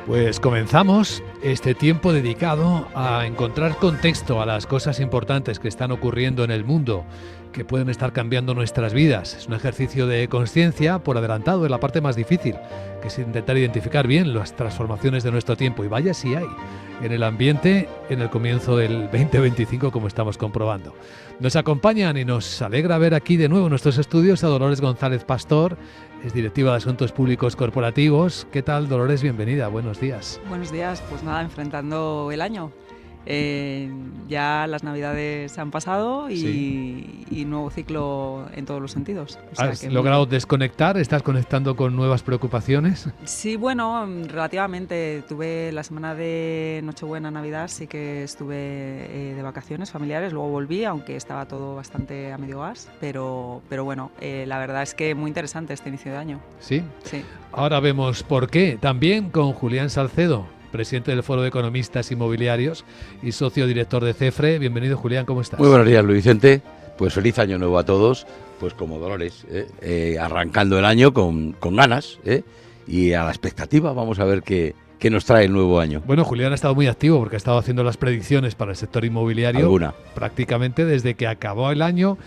Pues comenzamos este tiempo dedicado a encontrar contexto a las cosas importantes que están ocurriendo en el mundo, que pueden estar cambiando nuestras vidas. Es un ejercicio de conciencia por adelantado, es la parte más difícil, que es intentar identificar bien las transformaciones de nuestro tiempo. Y vaya si hay en el ambiente en el comienzo del 2025, como estamos comprobando. Nos acompañan y nos alegra ver aquí de nuevo en nuestros estudios a Dolores González Pastor, es directiva de Asuntos Públicos Corporativos. ¿Qué tal, Dolores? Bienvenida, buenos días. Buenos días, pues nada, enfrentando el año. Ya las Navidades han pasado y nuevo ciclo en todos los sentidos. O sea, ¿Has logrado desconectar? ¿Estás conectando con nuevas preocupaciones? Sí, bueno, relativamente. Tuve la semana de Nochebuena, Navidad, sí que estuve de vacaciones familiares, luego volví, aunque estaba todo bastante a medio gas, pero bueno, la verdad es que muy interesante este inicio de año. ¿Sí? Sí. Ahora vemos por qué. También con Julián Salcedo, presidente del Foro de Economistas Inmobiliarios y socio director de CEFRE. Bienvenido, Julián, ¿cómo estás? Muy buenos días, Luis Vicente. Pues feliz año nuevo a todos, pues como Dolores, arrancando el año con ganas y a la expectativa. Vamos a ver qué nos trae el nuevo año. Bueno, Julián ha estado muy activo porque ha estado haciendo las predicciones para el sector inmobiliario. ¿Alguna? Prácticamente desde que acabó el año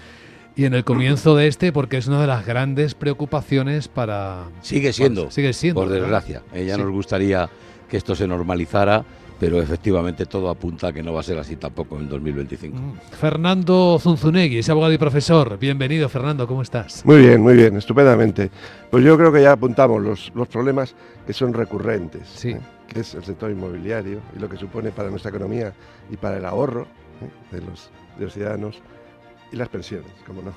y en el comienzo de este, porque es una de las grandes preocupaciones para... Sigue siendo, por desgracia. Ya sí. Nos gustaría que esto se normalizara, pero efectivamente todo apunta a que no va a ser así tampoco en 2025. Fernando Zunzunegui es abogado y profesor. Bienvenido, Fernando, ¿cómo estás? Muy bien, estupendamente. Pues yo creo que ya apuntamos los problemas que son recurrentes, sí. Que es el sector inmobiliario y lo que supone para nuestra economía y para el ahorro de los ciudadanos y las pensiones, como no.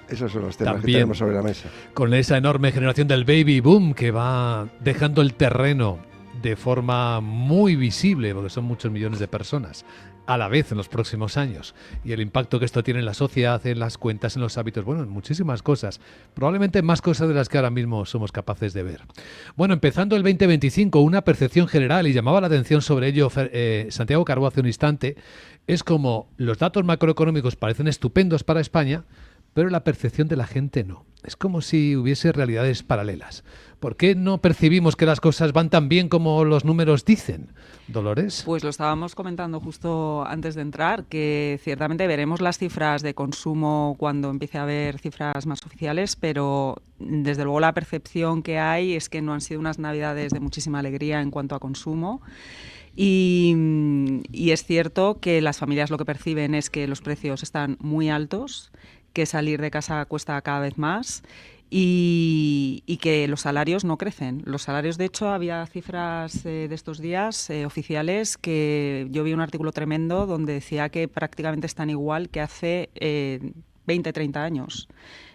Esos son los temas También, que tenemos sobre la mesa. Con esa enorme generación del baby boom que va dejando el terreno de forma muy visible, porque son muchos millones de personas a la vez en los próximos años, y el impacto que esto tiene en la sociedad, en las cuentas, en los hábitos, bueno, en muchísimas cosas, probablemente más cosas de las que ahora mismo somos capaces de ver. Bueno, empezando el 2025, una percepción general, y llamaba la atención sobre ello Santiago Carbó hace un instante, es como los datos macroeconómicos parecen estupendos para España, pero la percepción de la gente no. Es como si hubiese realidades paralelas. ¿Por qué no percibimos que las cosas van tan bien como los números dicen, Dolores? Pues lo estábamos comentando justo antes de entrar, que ciertamente veremos las cifras de consumo cuando empiece a haber cifras más oficiales, pero desde luego la percepción que hay es que no han sido unas Navidades de muchísima alegría en cuanto a consumo. Y es cierto que las familias lo que perciben es que los precios están muy altos, que salir de casa cuesta cada vez más y que los salarios no crecen. Los salarios, de hecho, había cifras de estos días oficiales que yo vi un artículo tremendo donde decía que prácticamente están igual que hace 20, 30 años.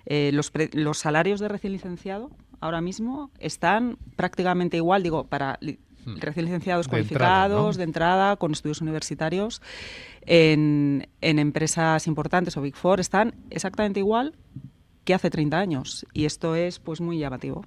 Los salarios de recién licenciado ahora mismo están prácticamente igual, digo, para... recién licenciados cualificados, de entrada, con estudios universitarios, en empresas importantes o Big Four, están exactamente igual que hace 30 años. Y esto es pues muy llamativo.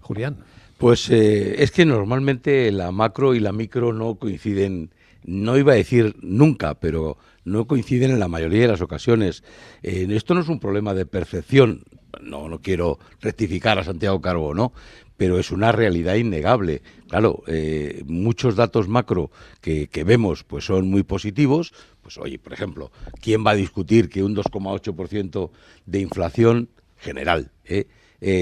Julián. Pues es que normalmente la macro y la micro no coinciden, no iba a decir nunca, pero no coinciden en la mayoría de las ocasiones. Esto no es un problema de percepción, no quiero rectificar a Santiago Carbó, ¿no? Pero es una realidad innegable. Claro, muchos datos macro que vemos pues son muy positivos. Pues oye, por ejemplo, ¿quién va a discutir que un 2,8% de inflación general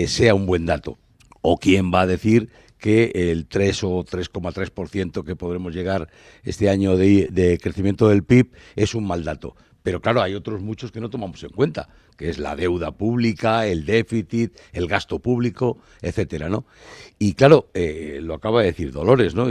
sea un buen dato? ¿O quién va a decir que el 3 o 3,3% que podremos llegar este año de crecimiento del PIB es un mal dato? Pero claro, hay otros muchos que no tomamos en cuenta, que es la deuda pública, el déficit, el gasto público, etcétera, ¿no? Y claro, lo acaba de decir Dolores, ¿no?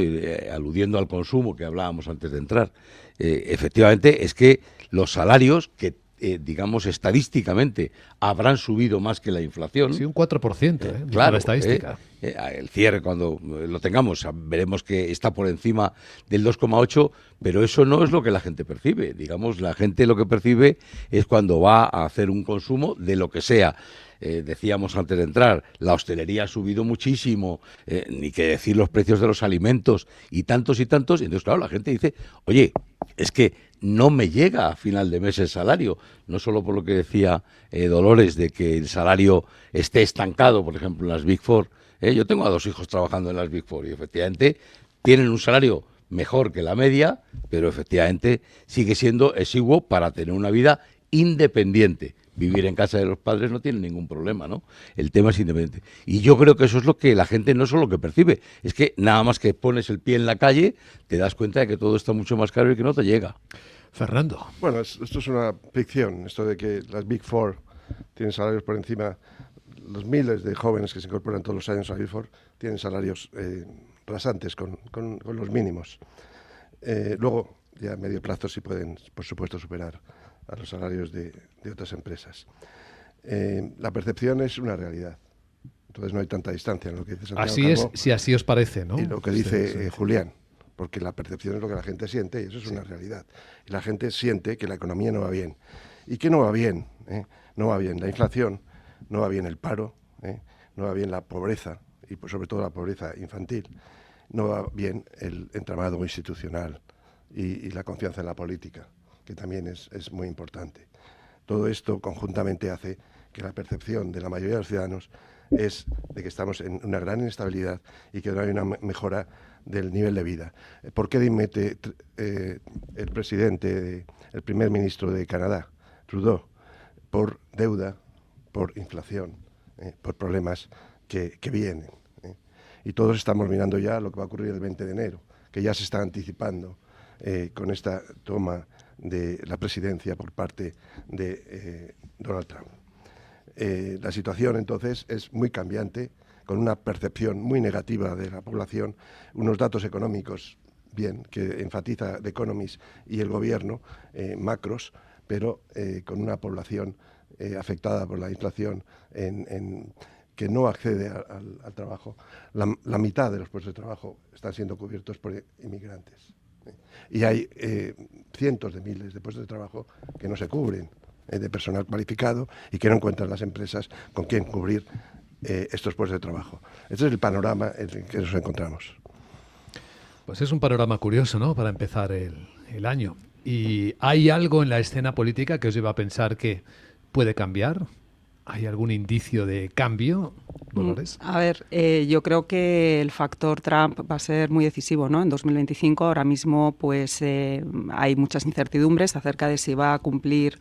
Aludiendo al consumo que hablábamos antes de entrar. Efectivamente, es que los salarios que digamos, estadísticamente habrán subido más que la inflación. Sí, un 4%, claro, la estadística. El cierre, cuando lo tengamos, veremos que está por encima del 2,8, pero eso no es lo que la gente percibe. Digamos, la gente lo que percibe es cuando va a hacer un consumo de lo que sea. Decíamos antes de entrar, la hostelería ha subido muchísimo, ni que decir los precios de los alimentos y tantos, y entonces claro, la gente dice, oye, es que no me llega a final de mes el salario, no solo por lo que decía Dolores, de que el salario esté estancado, por ejemplo, en las Big Four, Yo tengo a 2 hijos trabajando en las Big Four y efectivamente tienen un salario mejor que la media, pero efectivamente sigue siendo exiguo para tener una vida independiente. Vivir en casa de los padres no tiene ningún problema, ¿no? El tema es independiente. Y yo creo que eso es lo que la gente no solo que percibe, es que nada más que pones el pie en la calle, te das cuenta de que todo está mucho más caro y que no te llega. Fernando. Bueno, esto es una ficción, esto de que las Big Four tienen salarios por encima. Los miles de jóvenes que se incorporan todos los años a Big Four tienen salarios rasantes con los mínimos. Luego, ya a medio plazo sí pueden, por supuesto, superar a los salarios de otras empresas. La percepción es una realidad. Entonces no hay tanta distancia en lo que dice Santiago Así Calvo es, si así os parece, ¿no? y lo que dice Sí. Julián, porque la percepción es lo que la gente siente y eso es una realidad. Y la gente siente que la economía no va bien. ¿Y qué no va bien? No va bien la inflación, no va bien el paro, no va bien la pobreza, y pues sobre todo la pobreza infantil, no va bien el entramado institucional y la confianza en la política, que también es muy importante. Todo esto conjuntamente hace que la percepción de la mayoría de los ciudadanos es de que estamos en una gran inestabilidad y que no hay una mejora del nivel de vida. ¿Por qué dimite el presidente, el primer ministro de Canadá, Trudeau? Por deuda, por inflación, por problemas que vienen. Y todos estamos mirando ya lo que va a ocurrir el 20 de enero, que ya se está anticipando con esta toma de la presidencia por parte de Donald Trump. La situación entonces es muy cambiante, con una percepción muy negativa de la población, unos datos económicos, bien, que enfatiza The Economist y el gobierno, macros, pero con una población afectada por la inflación que no accede al trabajo. La mitad de los puestos de trabajo están siendo cubiertos por inmigrantes. Y hay cientos de miles de puestos de trabajo que no se cubren de personal cualificado y que no encuentran las empresas con quien cubrir estos puestos de trabajo. Este es el panorama en el que nos encontramos. Pues es un panorama curioso, ¿no? Para empezar el año. ¿Y hay algo en la escena política que os lleva a pensar que puede cambiar? ¿Hay algún indicio de cambio, Dolores? A ver, yo creo que el factor Trump va a ser muy decisivo, ¿no? En 2025 ahora mismo pues hay muchas incertidumbres acerca de si va a cumplir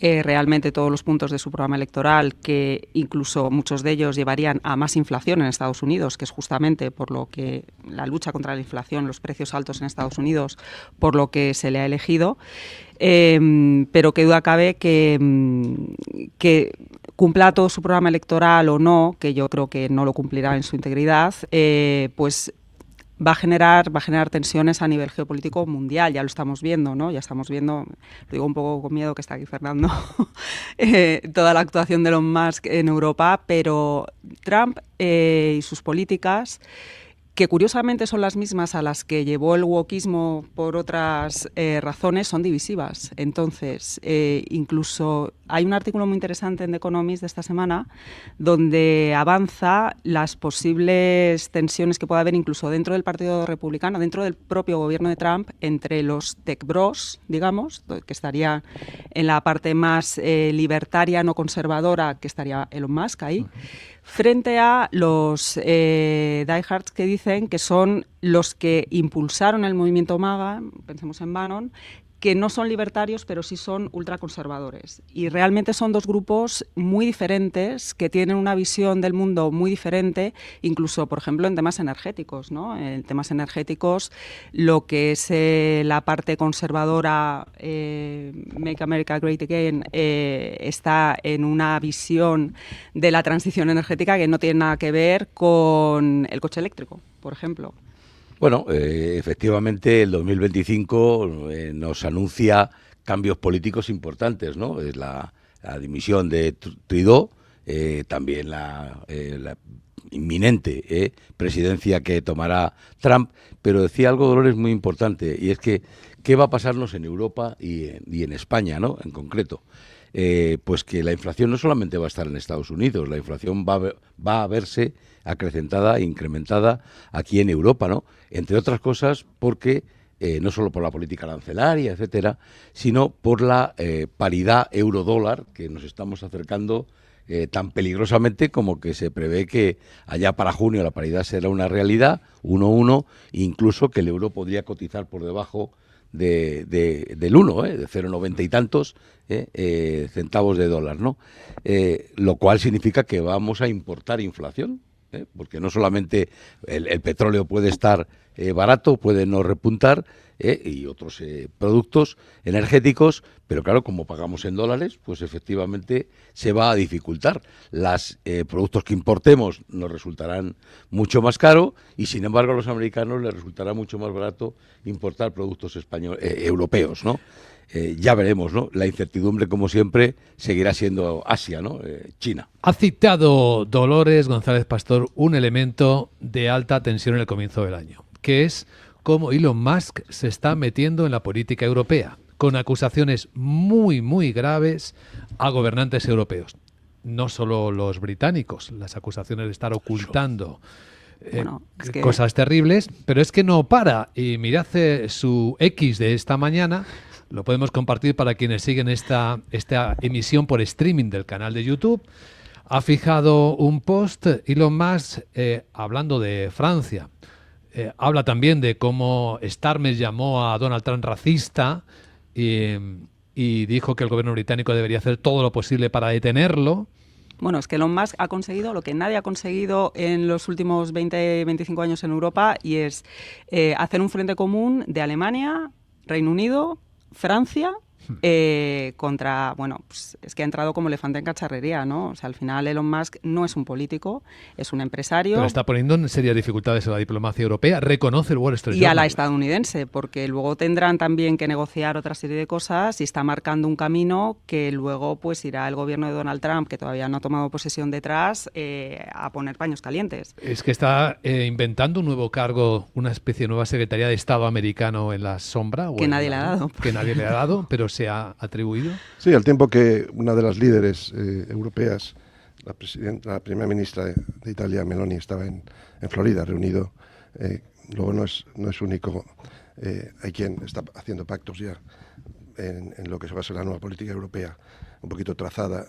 realmente todos los puntos de su programa electoral, que incluso muchos de ellos llevarían a más inflación en Estados Unidos, que es justamente por lo que la lucha contra la inflación, los precios altos en Estados Unidos, por lo que se le ha elegido. Pero qué duda cabe que cumpla todo su programa electoral o no, que yo creo que no lo cumplirá en su integridad, pues va a generar tensiones a nivel geopolítico mundial. Ya lo estamos viendo, ¿no? Ya estamos viendo, lo digo un poco con miedo que está aquí Fernando, toda la actuación de Elon Musk en Europa, pero Trump y sus políticas, que curiosamente son las mismas a las que llevó el wokismo por otras razones, son divisivas. Entonces, incluso hay un artículo muy interesante en The Economist de esta semana donde avanza las posibles tensiones que pueda haber incluso dentro del Partido Republicano, dentro del propio gobierno de Trump, entre los tech bros, digamos, que estaría en la parte más libertaria, no conservadora, que estaría Elon Musk ahí, frente a los diehards que dicen que son los que impulsaron el movimiento MAGA, pensemos en Bannon, que no son libertarios, pero sí son ultraconservadores. Y realmente son dos grupos muy diferentes, que tienen una visión del mundo muy diferente, incluso, por ejemplo, en temas energéticos, ¿no? En temas energéticos, lo que es la parte conservadora, Make America Great Again, está en una visión de la transición energética que no tiene nada que ver con el coche eléctrico, por ejemplo. Bueno, efectivamente el 2025 nos anuncia cambios políticos importantes, ¿no? Es la dimisión de Trudeau, también la inminente presidencia que tomará Trump, pero decía algo, Dolores, muy importante, y es que ¿qué va a pasarnos en Europa y en España, ¿no? En concreto. Pues que la inflación no solamente va a estar en Estados Unidos, la inflación va a verse acrecentada e incrementada aquí en Europa, ¿no? Entre otras cosas porque no solo por la política arancelaria, etcétera, sino por la paridad euro-dólar que nos estamos acercando tan peligrosamente como que se prevé que allá para junio la paridad será una realidad, 1,1, incluso que el euro podría cotizar por debajo del 1, de 0,90 y tantos centavos de dólar, ¿no? Lo cual significa que vamos a importar inflación, porque no solamente el petróleo puede estar barato, puede no repuntar, y otros productos energéticos, pero claro, como pagamos en dólares, pues efectivamente se va a dificultar. Los productos que importemos nos resultarán mucho más caro y sin embargo a los americanos les resultará mucho más barato importar productos europeos, ¿no? Ya veremos, ¿no? La incertidumbre, como siempre, seguirá siendo Asia, ¿no? China. Ha citado Dolores González Pastor un elemento de alta tensión en el comienzo del año, que es cómo Elon Musk se está metiendo en la política europea, con acusaciones muy, muy graves a gobernantes europeos. No solo los británicos, las acusaciones de estar ocultando cosas terribles, pero es que no para. Y mirad su X de esta mañana, lo podemos compartir para quienes siguen esta emisión por streaming del canal de YouTube. Ha fijado un post Elon Musk hablando de Francia. Habla también de cómo Starmer llamó a Donald Trump racista y dijo que el gobierno británico debería hacer todo lo posible para detenerlo. Bueno, es que Elon Musk ha conseguido lo que nadie ha conseguido en los últimos 20-25 años en Europa, y es hacer un frente común de Alemania, Reino Unido, Francia, contra, bueno, pues es que ha entrado como elefante en cacharrería, ¿no? O sea, al final Elon Musk no es un político, es un empresario. Pero está poniendo en serias dificultades a la diplomacia europea, reconoce el Wall Street Journal. Y a la estadounidense, porque luego tendrán también que negociar otra serie de cosas y está marcando un camino que luego pues irá el gobierno de Donald Trump, que todavía no ha tomado posesión detrás, a poner paños calientes. Es que está inventando un nuevo cargo, una especie de nueva Secretaría de Estado americano en la sombra. Que nadie le ha dado. Que nadie le ha dado, pero se ha atribuido. Sí, al tiempo que una de las líderes europeas, la primera ministra de Italia, Meloni, estaba en Florida, reunido. Luego no es único. Hay quien está haciendo pactos ya en lo que se va a ser la nueva política europea, un poquito trazada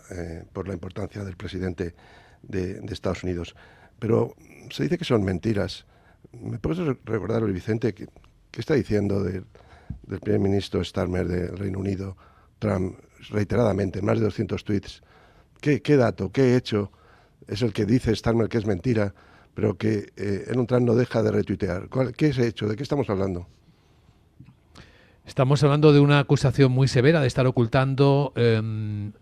por la importancia del presidente de Estados Unidos. Pero se dice que son mentiras. ¿Me puedes recordar, Luis Vicente, qué está diciendo del primer ministro Starmer del Reino Unido, Trump, reiteradamente, más de 200 tweets? ¿Qué dato, qué hecho es el que dice Starmer que es mentira, pero que Trump no deja de retuitear? ¿Qué es hecho? ¿De qué estamos hablando? Estamos hablando de una acusación muy severa de estar ocultando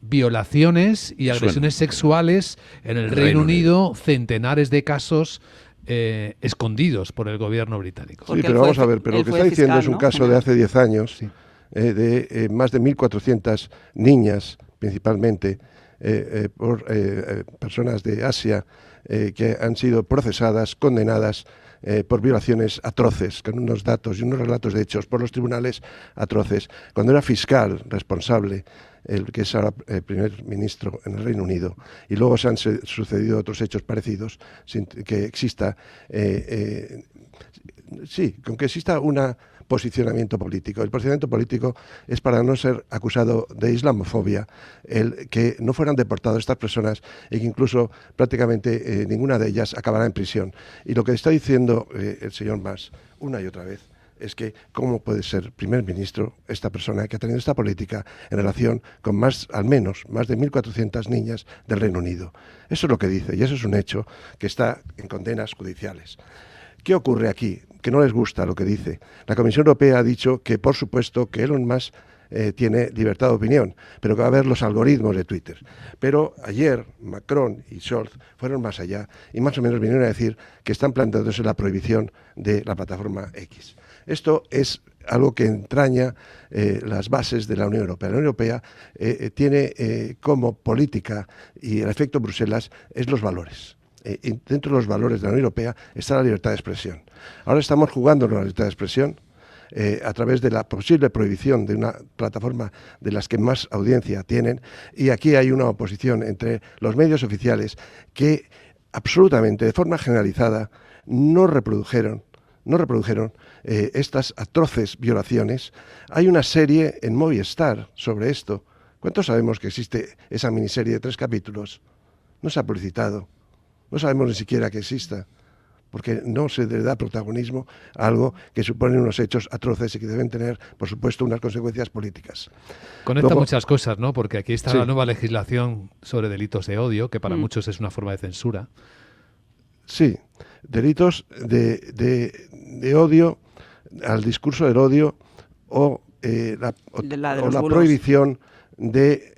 violaciones y agresiones sexuales en el Reino Unido, centenares de casos escondidos por el gobierno britínico. Sí, pero vamos a ver, pero lo que está diciendo es un caso de hace 10 años, sí, de más de 1.400 niñas, principalmente, por personas de Asia, que han sido procesadas, condenadas por violaciones atroces, con unos datos y unos relatos de hechos por los tribunales atroces. Cuando era fiscal responsable, el que es ahora primer ministro en el Reino Unido, y luego se han sucedido otros hechos parecidos, sin que exista, con que exista un posicionamiento político. El posicionamiento político es para no ser acusado de islamofobia, el que no fueran deportadas estas personas y que incluso prácticamente ninguna de ellas acabará en prisión. Y lo que está diciendo el señor Musk una y otra vez es que cómo puede ser primer ministro esta persona que ha tenido esta política en relación con al menos más de 1.400 niñas del Reino Unido. Eso es lo que dice, y eso es un hecho que está en condenas judiciales. ¿Qué ocurre aquí? Que no les gusta lo que dice. La Comisión Europea ha dicho que, por supuesto, que Elon Musk tiene libertad de opinión, pero que va a haber los algoritmos de Twitter. Pero ayer Macron y Scholz fueron más allá y más o menos vinieron a decir que están planteándose la prohibición de la plataforma X. Esto es algo que entraña las bases de la Unión Europea. La Unión Europea tiene como política, y el efecto Bruselas es los valores. Y dentro de los valores de la Unión Europea está la libertad de expresión. Ahora estamos jugando con la libertad de expresión a través de la posible prohibición de una plataforma de las que más audiencia tienen, y aquí hay una oposición entre los medios oficiales que absolutamente, de forma generalizada, no reprodujeron estas atroces violaciones. Hay una serie en Movistar sobre esto. ¿Cuántos sabemos que existe esa miniserie de 3 capítulos? no se ha publicitado, no sabemos ni siquiera que exista, porque no se le da protagonismo a algo que supone unos hechos atroces y que deben tener, por supuesto, unas consecuencias políticas. Conecta Luego, muchas cosas, ¿no? Porque aquí está sí, la nueva legislación sobre delitos de odio, que para muchos es una forma de censura. sí, delitos de odio, al discurso del odio o la bulos. prohibición de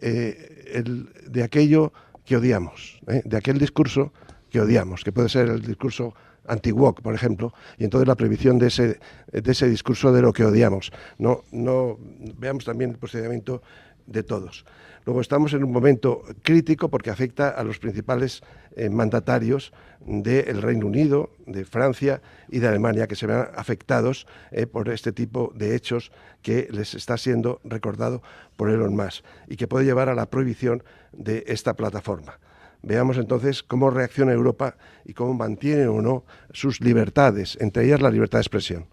aquello que odiamos, de aquel discurso que odiamos, que puede ser el discurso anti-woke, por ejemplo, y entonces la prohibición de ese discurso de lo que odiamos. No veamos también el procedimiento de todos. Luego estamos en un momento crítico porque afecta a los principales mandatarios del Reino Unido, de Francia y de Alemania, que se ven afectados por este tipo de hechos que les está siendo recordado por Elon Musk y que puede llevar a la prohibición de esta plataforma. Veamos entonces cómo reacciona Europa y cómo mantiene o no sus libertades, entre ellas la libertad de expresión.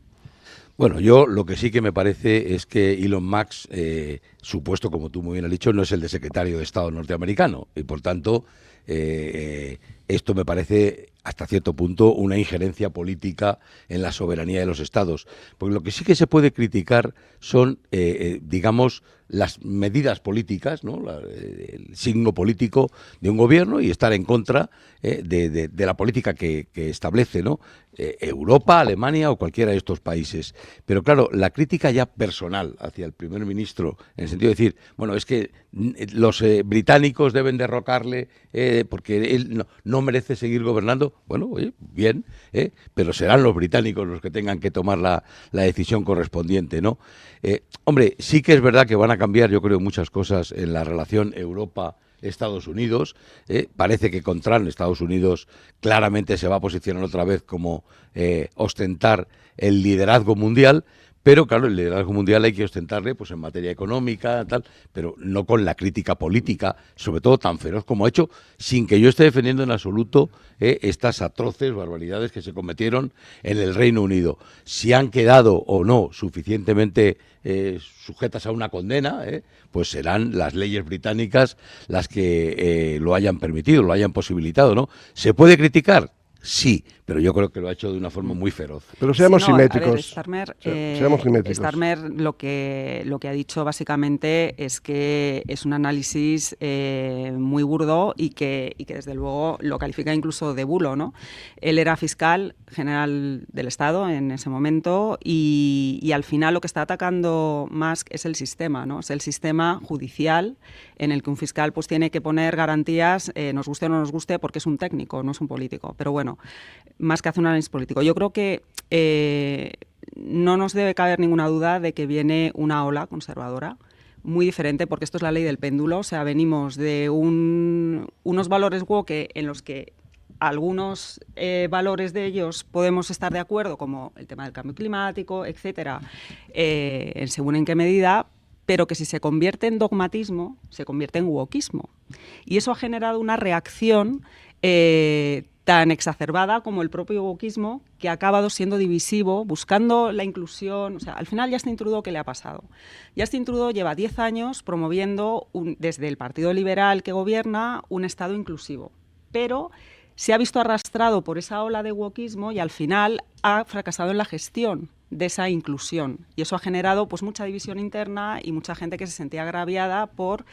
Bueno, yo lo que sí que me parece es que Elon Musk, su puesto, como tú muy bien has dicho, no es el de secretario de Estado norteamericano y, por tanto, esto me parece hasta cierto punto una injerencia política en la soberanía de los estados. Porque lo que sí que se puede criticar son, digamos, las medidas políticas, ¿no? El signo político de un gobierno y estar en contra de la política que establece, ¿no? Europa, Alemania o cualquiera de estos países. Pero claro, la crítica ya personal hacia el primer ministro, en el sentido de decir, bueno, es que los británicos deben derrocarle porque él no merece seguir gobernando. Bueno, oye, bien, pero serán los británicos los que tengan que tomar la decisión correspondiente, ¿no? Hombre, sí que es verdad que van a cambiar, yo creo, muchas cosas en la relación Europa-Estados Unidos. Parece que con Trump Estados Unidos claramente se va a posicionar otra vez como ostentar el liderazgo mundial. Pero claro, el liderazgo mundial hay que ostentarle pues en materia económica, tal, pero no con la crítica política, sobre todo tan feroz como ha hecho, sin que yo esté defendiendo en absoluto estas atroces barbaridades que se cometieron en el Reino Unido. Si han quedado o no suficientemente sujetas a una condena, pues serán las leyes británicas las que lo hayan permitido, lo hayan posibilitado, ¿no? ¿Se puede criticar? Sí, pero yo creo que lo ha hecho de una forma muy feroz. Pero seamos simétricos. A ver, seamos simétricos. Starmer lo que ha dicho básicamente es que es un análisis muy burdo y que desde luego lo califica incluso de bulo, ¿no? Él era fiscal general del Estado en ese momento y al final lo que está atacando Musk es el sistema, ¿no? Es el sistema judicial en el que un fiscal pues tiene que poner garantías, nos guste o no nos guste, porque es un técnico, no es un político. Pero bueno, más que hacer un análisis político. Yo creo que no nos debe caber ninguna duda de que viene una ola conservadora muy diferente, porque esto es la ley del péndulo. O sea, venimos de unos valores woke en los que algunos valores de ellos podemos estar de acuerdo, como el tema del cambio climático, etcétera, según en qué medida, pero que si se convierte en dogmatismo, se convierte en wokismo. Y eso ha generado una reacción tan exacerbada como el propio wokismo, que ha acabado siendo divisivo, buscando la inclusión. O sea, al final Justin Trudeau, ¿qué le ha pasado? Justin Trudeau lleva 10 años promoviendo, desde el Partido Liberal que gobierna, un Estado inclusivo. Pero se ha visto arrastrado por esa ola de wokismo y al final ha fracasado en la gestión de esa inclusión. Y eso ha generado pues mucha división interna y mucha gente que se sentía agraviada por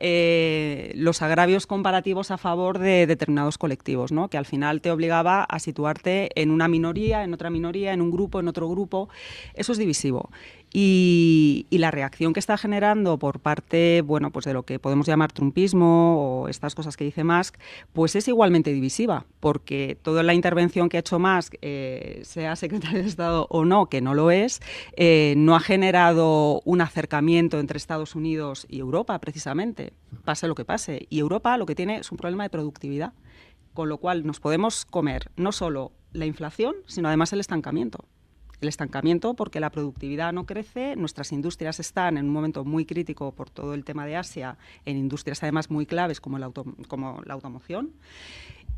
los agravios comparativos a favor de determinados colectivos, ¿no? Que al final te obligaba a situarte en una minoría, en otra minoría, en un grupo, en otro grupo. Eso es divisivo. Y la reacción que está generando por parte, bueno, pues de lo que podemos llamar trumpismo o estas cosas que dice Musk, pues es igualmente divisiva, porque toda la intervención que ha hecho Musk, sea secretario de Estado o no, que no lo es, no ha generado un acercamiento entre Estados Unidos y Europa, precisamente, pase lo que pase. Y Europa lo que tiene es un problema de productividad, con lo cual nos podemos comer no solo la inflación, sino además el estancamiento. El estancamiento porque la productividad no crece, nuestras industrias están en un momento muy crítico por todo el tema de Asia, en industrias además muy claves como la automoción.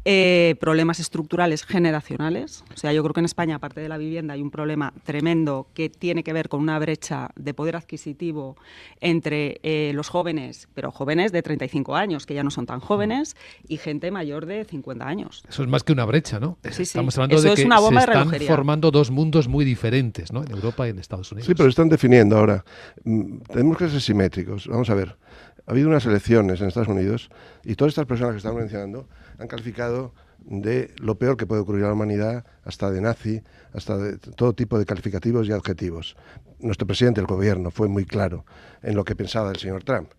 Problemas estructurales generacionales. O sea, yo creo que en España, aparte de la vivienda, hay un problema tremendo que tiene que ver con una brecha de poder adquisitivo entre los jóvenes, pero jóvenes de 35 años, que ya no son tan jóvenes, y gente mayor de 50 años. Eso es más que una brecha, ¿no? Sí, Estamos sí. hablando Eso de es que una bomba se de están relojería. formando dos mundos muy diferentes, ¿no? En Europa y en Estados Unidos. Sí, pero están definiendo ahora. Tenemos que ser simétricos. Vamos a ver. Ha habido unas elecciones en Estados Unidos y todas estas personas que están mencionando han calificado de lo peor que puede ocurrir a la humanidad, hasta de nazi, hasta de todo tipo de calificativos y adjetivos. Nuestro presidente del gobierno fue muy claro en lo que pensaba del señor Trump.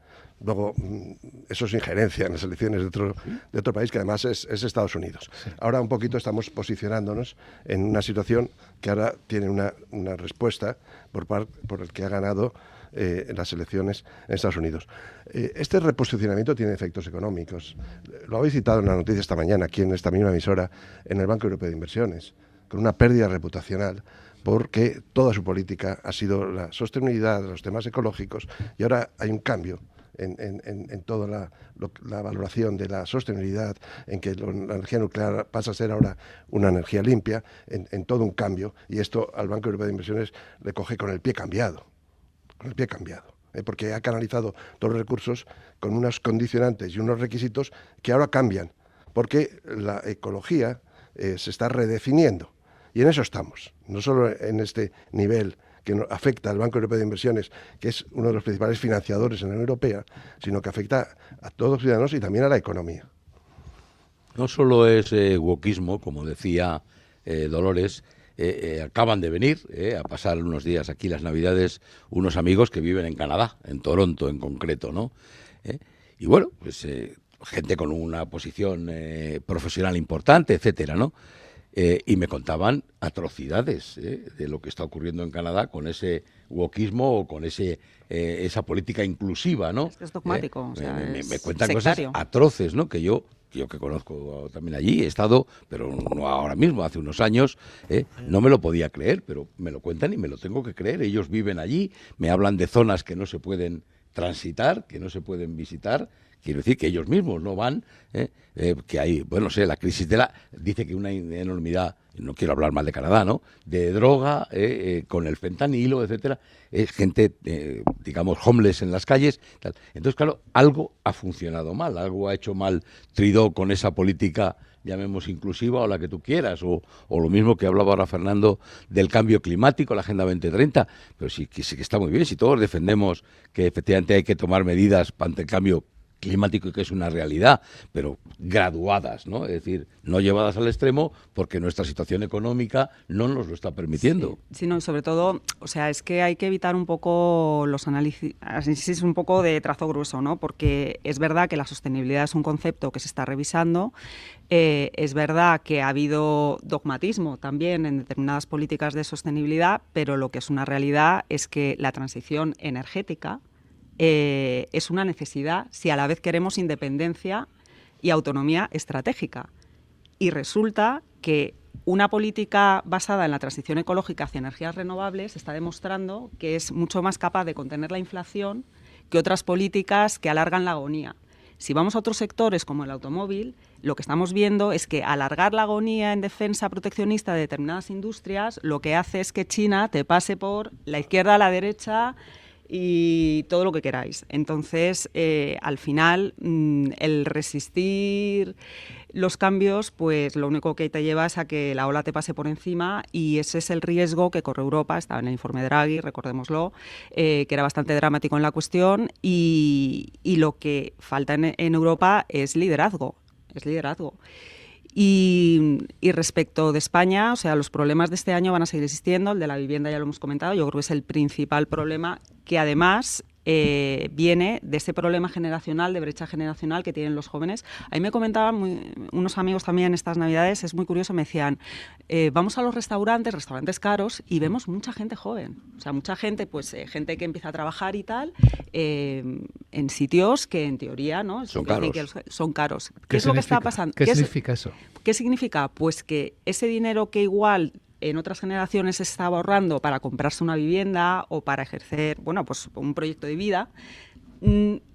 Luego, eso es injerencia en las elecciones de otro país, que además es Estados Unidos. Sí. Ahora un poquito estamos posicionándonos en una situación que ahora tiene una respuesta por el que ha ganado en las elecciones en Estados Unidos. Este reposicionamiento tiene efectos económicos. Lo habéis citado en la noticia esta mañana, aquí en esta misma emisora, en el Banco Europeo de Inversiones, con una pérdida reputacional, porque toda su política ha sido la sostenibilidad, los temas ecológicos, y ahora hay un cambio en toda la valoración de la sostenibilidad, en que la energía nuclear pasa a ser ahora una energía limpia, en todo un cambio, y esto al Banco Europeo de Inversiones le coge con el pie cambiado. Porque ha canalizado todos los recursos con unos condicionantes y unos requisitos que ahora cambian, porque la ecología se está redefiniendo. Y en eso estamos, no solo en este nivel que afecta al Banco Europeo de Inversiones, que es uno de los principales financiadores en la Unión Europea, sino que afecta a todos los ciudadanos y también a la economía. No solo es wokismo, como decía Dolores. Acaban de venir a pasar unos días aquí las Navidades unos amigos que viven en Canadá, en Toronto en concreto, ¿no? Y bueno, pues gente con una posición profesional importante, etcétera, ¿no? Y me contaban atrocidades de lo que está ocurriendo en Canadá con ese wokismo o con esa política inclusiva, ¿no? Es que es dogmático, o sea, me cuentan sectario. cosas atroces, ¿no? Que yo que conozco también allí, he estado, pero no ahora mismo, hace unos años, no me lo podía creer, pero me lo cuentan y me lo tengo que creer. Ellos viven allí, me hablan de zonas que no se pueden transitar, que no se pueden visitar. Quiero decir que ellos mismos no van, que hay, bueno, no sé, la crisis dice que una enormidad, no quiero hablar mal de Canadá, ¿no?, de droga, con el fentanilo, etcétera, gente, digamos, homeless en las calles, tal. Entonces, claro, algo ha funcionado mal, algo ha hecho mal Trudeau con esa política, llamemos inclusiva o la que tú quieras, o lo mismo que hablaba ahora Fernando del cambio climático, la Agenda 2030, pero sí que está muy bien, si todos defendemos que efectivamente hay que tomar medidas ante el cambio climático y que es una realidad, pero graduadas, ¿no? Es decir, no llevadas al extremo porque nuestra situación económica no nos lo está permitiendo. Sí, no, y sobre todo, o sea, es que hay que evitar un poco los análisis un poco de trazo grueso, ¿no? Porque es verdad que la sostenibilidad es un concepto que se está revisando, es verdad que ha habido dogmatismo también en determinadas políticas de sostenibilidad, pero lo que es una realidad es que la transición energética es una necesidad si a la vez queremos independencia y autonomía estratégica. Y resulta que una política basada en la transición ecológica hacia energías renovables está demostrando que es mucho más capaz de contener la inflación que otras políticas que alargan la agonía. Si vamos a otros sectores como el automóvil, lo que estamos viendo es que alargar la agonía en defensa proteccionista de determinadas industrias lo que hace es que China te pase por la izquierda a la derecha y todo lo que queráis. Entonces, al final, el resistir los cambios, pues lo único que te lleva es a que la ola te pase por encima, y ese es el riesgo que corre Europa. Estaba en el informe Draghi, recordémoslo, que era bastante dramático en la cuestión, y lo que falta en Europa es liderazgo. Y respecto de España, o sea, los problemas de este año van a seguir existiendo. El de la vivienda ya lo hemos comentado, yo creo que es el principal problema, que además viene de ese problema generacional, de brecha generacional que tienen los jóvenes. A mí me comentaban unos amigos también estas Navidades, es muy curioso, me decían, vamos a los restaurantes caros, y vemos mucha gente joven. O sea, mucha gente, pues gente que empieza a trabajar y tal, en sitios que en teoría, ¿no?, son caros. Son caros. ¿Qué es lo que está pasando? ¿Qué significa eso? ¿Qué significa? Pues que ese dinero que igual en otras generaciones se estaba ahorrando para comprarse una vivienda o para ejercer, bueno, pues un proyecto de vida,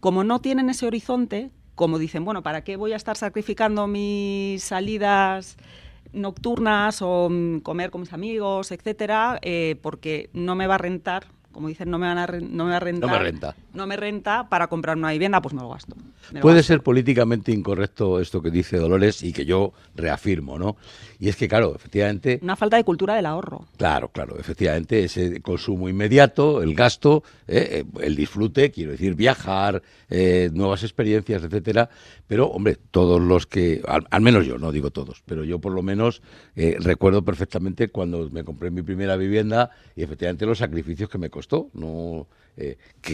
como no tienen ese horizonte, como dicen, bueno, ¿para qué voy a estar sacrificando mis salidas nocturnas o comer con mis amigos, etcétera, porque no me va a rentar? Como dicen, no me va a rentar. No me renta para comprar una vivienda, pues me lo gasto. Puede ser políticamente incorrecto esto que dice Dolores y que yo reafirmo, ¿no? Y es que, claro, efectivamente... Una falta de cultura del ahorro. Claro, efectivamente, ese consumo inmediato, el gasto, el disfrute, quiero decir, viajar, nuevas experiencias, etcétera. Pero, hombre, todos los que... Al menos yo, no digo todos, pero yo por lo menos recuerdo perfectamente cuando me compré mi primera vivienda y efectivamente los sacrificios que me costó. No...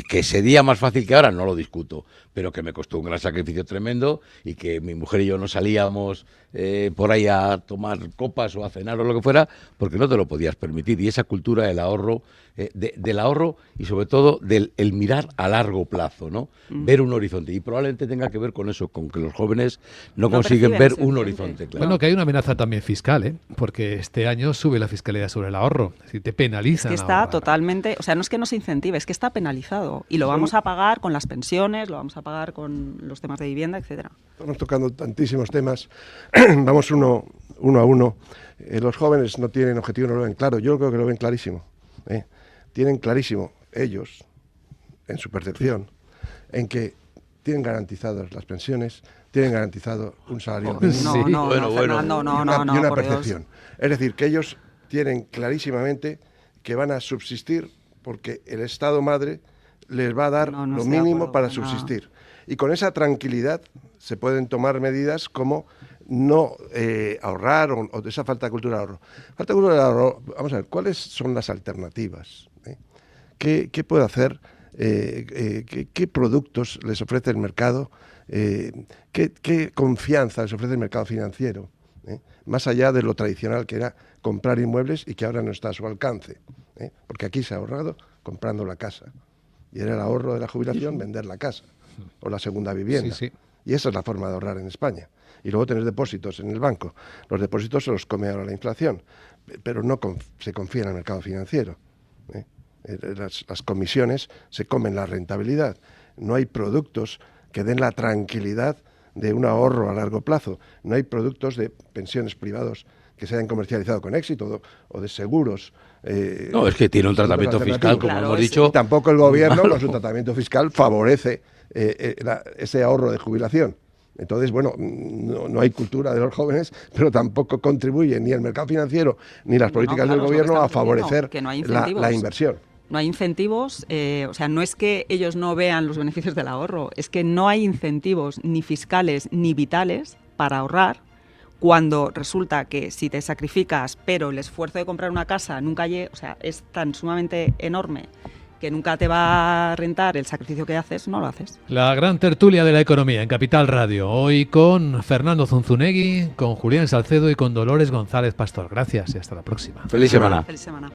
que sería más fácil que ahora, no lo discuto, pero que me costó un gran sacrificio tremendo y que mi mujer y yo no salíamos por ahí a tomar copas o a cenar o lo que fuera, porque no te lo podías permitir. Y esa cultura del ahorro, del ahorro y sobre todo del el mirar a largo plazo, ¿no? Ver un horizonte. Y probablemente tenga que ver con eso, con que los jóvenes no consiguen ver un horizonte. Claro. Bueno, que hay una amenaza también fiscal, ¿eh? Porque este año sube la fiscalidad sobre el ahorro. Es decir, te penalizan. Es que está totalmente, o sea, no es que no se incentive, es que está penalizado. Y lo vamos a pagar con las pensiones, lo vamos a pagar con los temas de vivienda, etcétera. Estamos tocando tantísimos temas. Vamos uno a uno. Los jóvenes no tienen objetivo, no lo ven claro. Yo creo que lo ven clarísimo. Tienen clarísimo ellos, en su percepción, en que tienen garantizadas las pensiones, tienen garantizado un salario mínimo. Y una percepción. Es decir, que ellos tienen clarísimamente que van a subsistir porque el Estado madre les va a dar lo mínimo para subsistir. Y con esa tranquilidad se pueden tomar medidas como no ahorrar o de esa falta de cultura de ahorro. Falta de cultura de ahorro, vamos a ver, ¿cuáles son las alternativas? ¿Qué puede hacer? ¿Qué productos les ofrece el mercado? ¿Qué confianza les ofrece el mercado financiero? Más allá de lo tradicional que era comprar inmuebles y que ahora no está a su alcance. Porque aquí se ha ahorrado comprando la casa. Y era el ahorro de la jubilación vender la casa o la segunda vivienda. Sí. Y esa es la forma de ahorrar en España. Y luego tener depósitos en el banco. Los depósitos se los come ahora la inflación, pero no se confía en el mercado financiero. Las comisiones se comen la rentabilidad. No hay productos que den la tranquilidad de un ahorro a largo plazo. No hay productos de pensiones privados que se hayan comercializado con éxito o de seguros. No, es que tiene un tratamiento fiscal, como hemos dicho. Tampoco el gobierno, con su tratamiento fiscal, favorece ese ahorro de jubilación. Entonces, bueno, no hay cultura de los jóvenes, pero tampoco contribuye ni el mercado financiero ni las políticas del gobierno a favorecer la inversión. No hay incentivos, o sea, no es que ellos no vean los beneficios del ahorro, es que no hay incentivos ni fiscales ni vitales para ahorrar, cuando resulta que si te sacrificas, pero el esfuerzo de comprar una casa nunca llega, o sea, es tan sumamente enorme que nunca te va a rentar el sacrificio que haces, no lo haces. La gran tertulia de la economía en Capital Radio, hoy con Fernando Zunzunegui, con Julián Salcedo y con Dolores González Pastor. Gracias y hasta la próxima. Feliz semana. Feliz semana.